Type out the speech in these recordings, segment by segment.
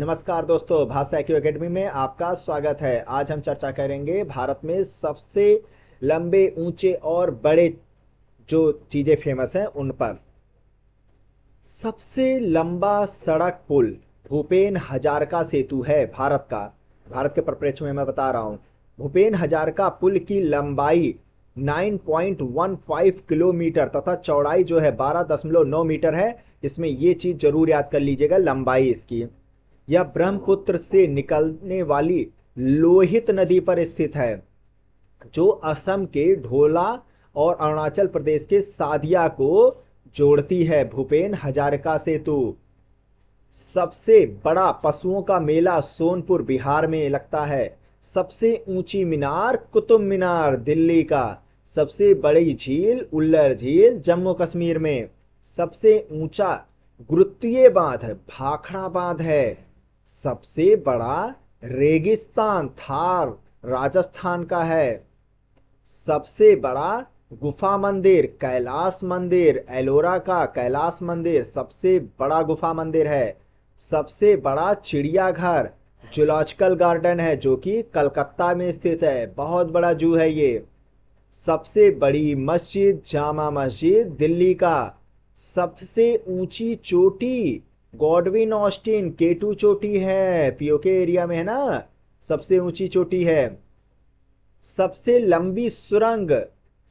नमस्कार दोस्तों, भाषा IQ एकेडमी में आपका स्वागत है। आज हम चर्चा करेंगे भारत में सबसे लंबे, ऊंचे और बड़े जो चीजें फेमस हैं उन पर। सबसे लंबा सड़क पुल भूपेन हजारिका सेतु है भारत का। भारत के परिप्रेक्ष्य में मैं बता रहा हूं। भूपेन हजारिका पुल की लंबाई 9.15 किलोमीटर तथा चौड़ाई जो है 12.9 मीटर है। इसमें ये चीज जरूर याद कर लीजिएगा, लंबाई इसकी। यह ब्रह्मपुत्र से निकलने वाली लोहित नदी पर स्थित है, जो असम के ढोला और अरुणाचल प्रदेश के सादिया को जोड़ती है। भूपेन हजारिका सेतु। सबसे बड़ा पशुओं का मेला सोनपुर बिहार में लगता है। सबसे ऊंची मीनार कुतुब मीनार दिल्ली का। सबसे बड़ी झील उल्लर झील जम्मू कश्मीर में। सबसे ऊंचा गुरुत्वीय बांध भाखड़ा बांध है। सबसे बड़ा रेगिस्तान थार राजस्थान का है। सबसे बड़ा गुफा मंदिर कैलाश मंदिर एलोरा का कैलाश मंदिर सबसे बड़ा गुफा मंदिर है। सबसे बड़ा चिड़ियाघर जूलॉजिकल गार्डन है, जो कि कलकत्ता में स्थित है। बहुत बड़ा जू है ये। सबसे बड़ी मस्जिद जामा मस्जिद दिल्ली का। सबसे ऊंची चोटी गॉडविन ऑस्टिन केटू चोटी है, पीओके एरिया में है ना। सबसे ऊंची चोटी है। सबसे लंबी सुरंग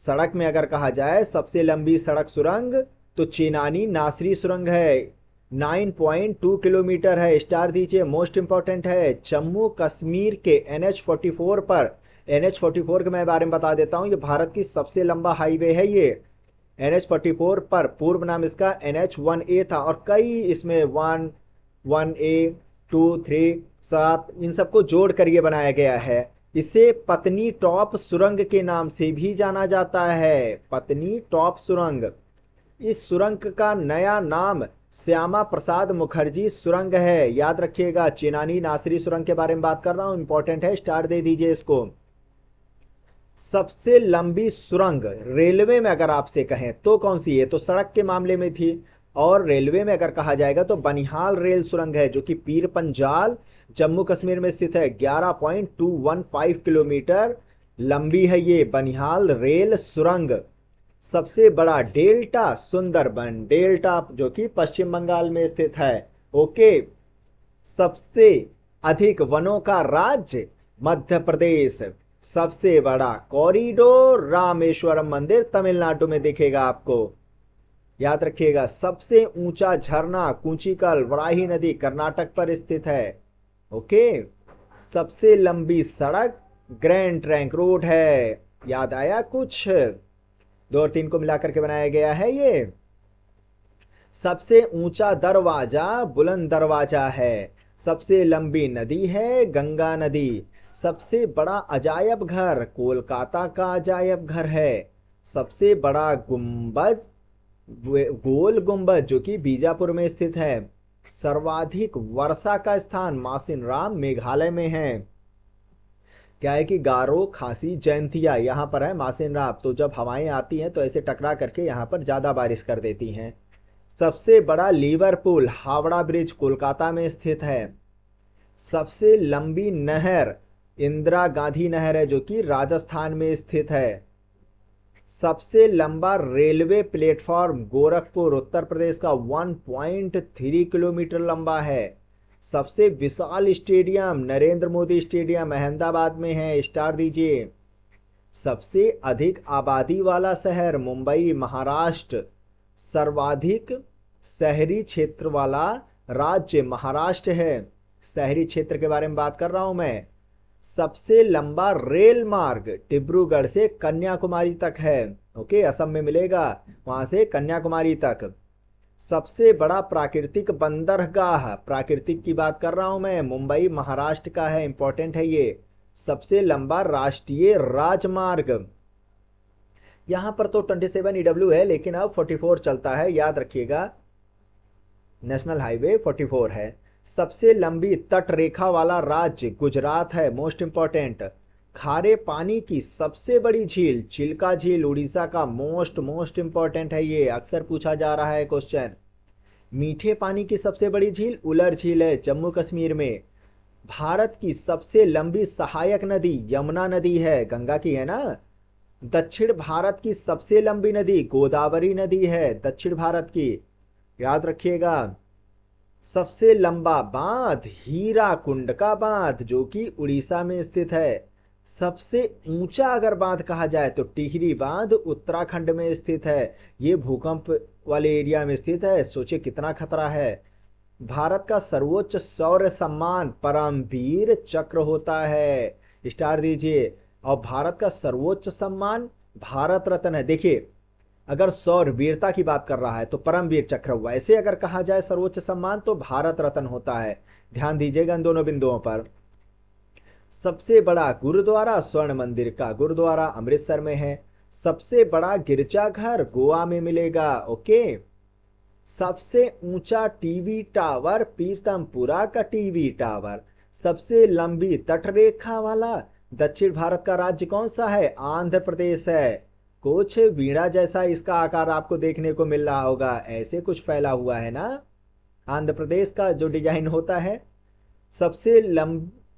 सड़क में अगर कहा जाए, सबसे लंबी सड़क सुरंग तो चेनानी नासरी सुरंग है। 9.2 किलोमीटर है। स्टार दीजिए, मोस्ट इंपॉर्टेंट है। जम्मू कश्मीर के NH44 पर, NH44 के मैं बारे में बता देता हूं, ये भारत की सबसे लंबा हाईवे है ये। NH44 पर पूर्व नाम इसका NH1A था, और कई इसमें 1A 2 3 7 इन सबको जोड़ कर ये बनाया गया है। इसे पत्नी टॉप सुरंग के नाम से भी जाना जाता है। पत्नी टॉप सुरंग। इस सुरंग का नया नाम श्यामा प्रसाद मुखर्जी सुरंग है। याद रखिएगा, चेनानी नासरी सुरंग के बारे में बात कर रहा हूं, इंपॉर्टेंट है, स्टार दे दीजिए इसको। सबसे लंबी सुरंग रेलवे में अगर आपसे कहें तो कौन सी है, तो सड़क के मामले में थी। और रेलवे में अगर कहा जाएगा तो बनिहाल रेल सुरंग है, जो कि पीर पंजाल जम्मू कश्मीर में स्थित है। 11.215 किलोमीटर लंबी है ये बनिहाल रेल सुरंग। सबसे बड़ा डेल्टा सुंदरबन डेल्टा, जो कि पश्चिम बंगाल में स्थित है। ओके। सबसे अधिक वनों का राज्य मध्य प्रदेश। सबसे बड़ा कॉरिडोर रामेश्वरम मंदिर तमिलनाडु में दिखेगा आपको। याद रखिएगा, सबसे ऊंचा झरना कुंचिकल वराही नदी कर्नाटक पर स्थित है। ओके। सबसे लंबी सड़क ग्रैंड ट्रंक रोड है। याद आया कुछ? 2 और 3 को मिलाकर के बनाया गया है ये। सबसे ऊंचा दरवाजा बुलंद दरवाजा है। सबसे लंबी नदी है गंगा नदी। सबसे बड़ा अजायब घर कोलकाता का अजायब घर है। सबसे बड़ा गुंबद गोल गुंबद, जो कि बीजापुर में स्थित है। सर्वाधिक वर्षा का स्थान मासिनराम मेघालय में है। क्या है कि गारो खासी जयंतिया यहां पर है मासिनराम, तो जब हवाएं आती हैं तो ऐसे टकरा करके यहां पर ज्यादा बारिश कर देती हैं। सबसे बड़ा लिवरपूल हावड़ा ब्रिज कोलकाता में स्थित है। सबसे लंबी नहर इंदिरा गांधी नहर है, जो कि राजस्थान में स्थित है। सबसे लंबा रेलवे प्लेटफॉर्म गोरखपुर उत्तर प्रदेश का 1.3 किलोमीटर लंबा है। सबसे विशाल स्टेडियम नरेंद्र मोदी स्टेडियम अहमदाबाद में है, स्टार दीजिए। सबसे अधिक आबादी वाला शहर मुंबई महाराष्ट्र। सर्वाधिक शहरी क्षेत्र वाला राज्य महाराष्ट्र है। शहरी क्षेत्र के बारे में बात कर रहा हूं मैं। सबसे लंबा रेल मार्ग डिब्रूगढ़ से कन्याकुमारी तक है। ओके, असम में मिलेगा, वहां से कन्याकुमारी तक। सबसे बड़ा प्राकृतिक बंदरगाह, प्राकृतिक की बात कर रहा हूं मैं, मुंबई महाराष्ट्र का है, इंपॉर्टेंट है ये। सबसे लंबा राष्ट्रीय राजमार्ग, यहां पर तो 27 EW है, लेकिन अब 44 चलता है, याद रखिएगा, नेशनल हाईवे 44 है। सबसे लंबी तट रेखा वाला राज्य गुजरात है, मोस्ट इंपॉर्टेंट। खारे पानी की सबसे बड़ी झील चिल्का झील उड़ीसा का, मोस्ट इंपॉर्टेंट है ये, अक्सर पूछा जा रहा है क्वेश्चन। मीठे पानी की सबसे बड़ी झील उलर झील है जम्मू कश्मीर में। भारत की सबसे लंबी सहायक नदी यमुना नदी है, गंगा की है ना। दक्षिण भारत की सबसे लंबी नदी गोदावरी नदी है, दक्षिण भारत की, याद रखिएगा। सबसे लंबा बांध हीरा कुंड का बांध जो कि उड़ीसा में स्थित है। सबसे ऊंचा अगर बांध कहा जाए तो टिहरी बांध उत्तराखंड में स्थित है। ये भूकंप वाले एरिया में स्थित है, सोचिए कितना खतरा है। भारत का सर्वोच्च शौर्य सम्मान परमवीर चक्र होता है, स्टार दीजिए। और भारत का सर्वोच्च सम्मान भारत रत्न है। देखिए, अगर शौर्य वीरता की बात कर रहा है तो परमवीर चक्र, वैसे अगर कहा जाए सर्वोच्च सम्मान तो भारत रत्न होता है। ध्यान दीजिएगा इन दोनों बिंदुओं पर। सबसे बड़ा गुरुद्वारा स्वर्ण मंदिर का गुरुद्वारा अमृतसर में है। सबसे बड़ा गिरजाघर गोवा में मिलेगा, ओके। सबसे ऊंचा टीवी टावर पीतमपुरा का टीवी टावर। सबसे लंबी तटरेखा वाला दक्षिण भारत का राज्य कौन सा है? आंध्र प्रदेश है। कुछ वीणा जैसा इसका आकार आपको देखने को मिल रहा होगा, ऐसे कुछ फैला हुआ है ना आंध्र प्रदेश का जो डिजाइन होता है। सबसे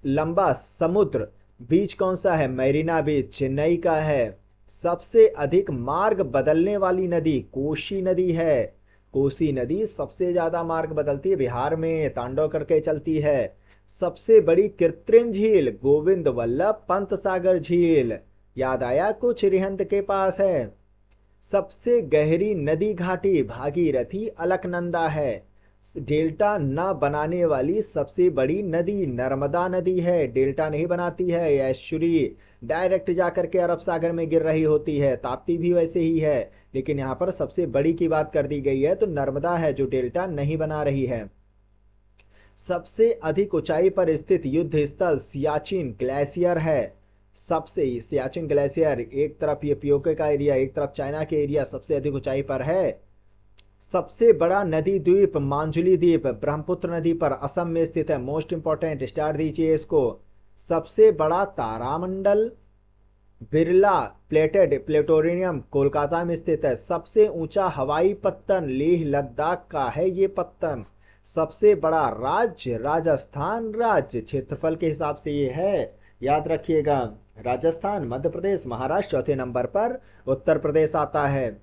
लंबा समुद्र बीच कौन सा है? मैरीना बीच चेन्नई का है। सबसे अधिक मार्ग बदलने वाली नदी कोसी नदी है। कोसी नदी सबसे ज्यादा मार्ग बदलती है, बिहार में तांडव करके चलती है। सबसे बड़ी कृत्रिम झील गोविंद वल्लभ पंत सागर झील, याद आया कुछ रिहंद के पास है। सबसे गहरी नदी घाटी भागीरथी अलकनंदा है। डेल्टा न बनाने वाली सबसे बड़ी नदी नर्मदा नदी है, डेल्टा नहीं बनाती है, ऐश्वरी डायरेक्ट जाकर के अरब सागर में गिर रही होती है। ताप्ती भी वैसे ही है, लेकिन यहाँ पर सबसे बड़ी की बात कर दी गई है तो नर्मदा है जो डेल्टा नहीं बना रही है। सबसे अधिक ऊंचाई पर स्थित युद्ध स्थल सियाचिन ग्लेशियर है। सबसे सियाचिन ग्लेशियर, एक तरफ ये पीओके का एरिया, एक तरफ चाइना के एरिया, सबसे अधिक ऊंचाई पर है। सबसे बड़ा नदी द्वीप मांजुली द्वीप ब्रह्मपुत्र नदी पर असम में स्थित है, मोस्ट इंपॉर्टेंट, स्टार दीजिए इसको। सबसे बड़ा तारामंडल बिरला प्लेटेड प्लेटोरियम कोलकाता में स्थित है। सबसे ऊंचा हवाई पत्तन लेह लद्दाख का है ये पत्तन। सबसे बड़ा राज्य राजस्थान राज्य, क्षेत्रफल के हिसाब से ये है, याद रखिएगा। राजस्थान, मध्य प्रदेश, महाराष्ट्र, चौथे नंबर पर उत्तर प्रदेश आता है।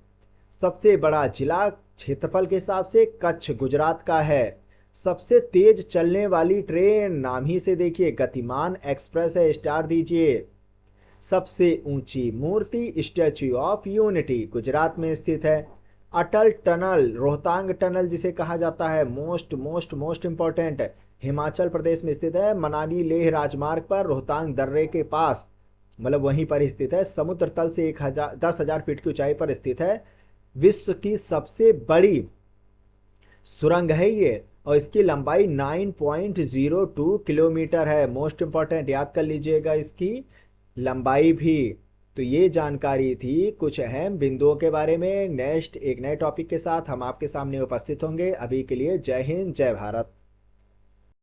सबसे बड़ा जिला क्षेत्रफल के हिसाब से कच्छ गुजरात का है। सबसे तेज चलने वाली ट्रेन नाम ही से देखिए गतिमान एक्सप्रेस है, स्टार दीजिए। सबसे ऊंची मूर्ति स्टैच्यू ऑफ यूनिटी गुजरात में स्थित है। अटल टनल रोहतांग टनल जिसे कहा जाता है, most most most important, Himachal Pradesh में स्थित है। मनाली लेह राजमार्ग पर रोहतांग दर्रे के पास, मतलब वहीं पर स्थित है। समुद्र तल से 10,000 फीट की ऊंचाई पर स्थित है। विश्व की सबसे बड़ी सुरंग है ये, और इसकी लंबाई 9.02 किलोमीटर है। मोस्ट इंपॉर्टेंट, याद कर लीजिएगा इसकी लंबाई भी। तो ये जानकारी थी कुछ अहम बिंदुओं के बारे में। नेक्स्ट एक नए टॉपिक के साथ हम आपके सामने उपस्थित होंगे। अभी के लिए जय हिंद, जय भारत।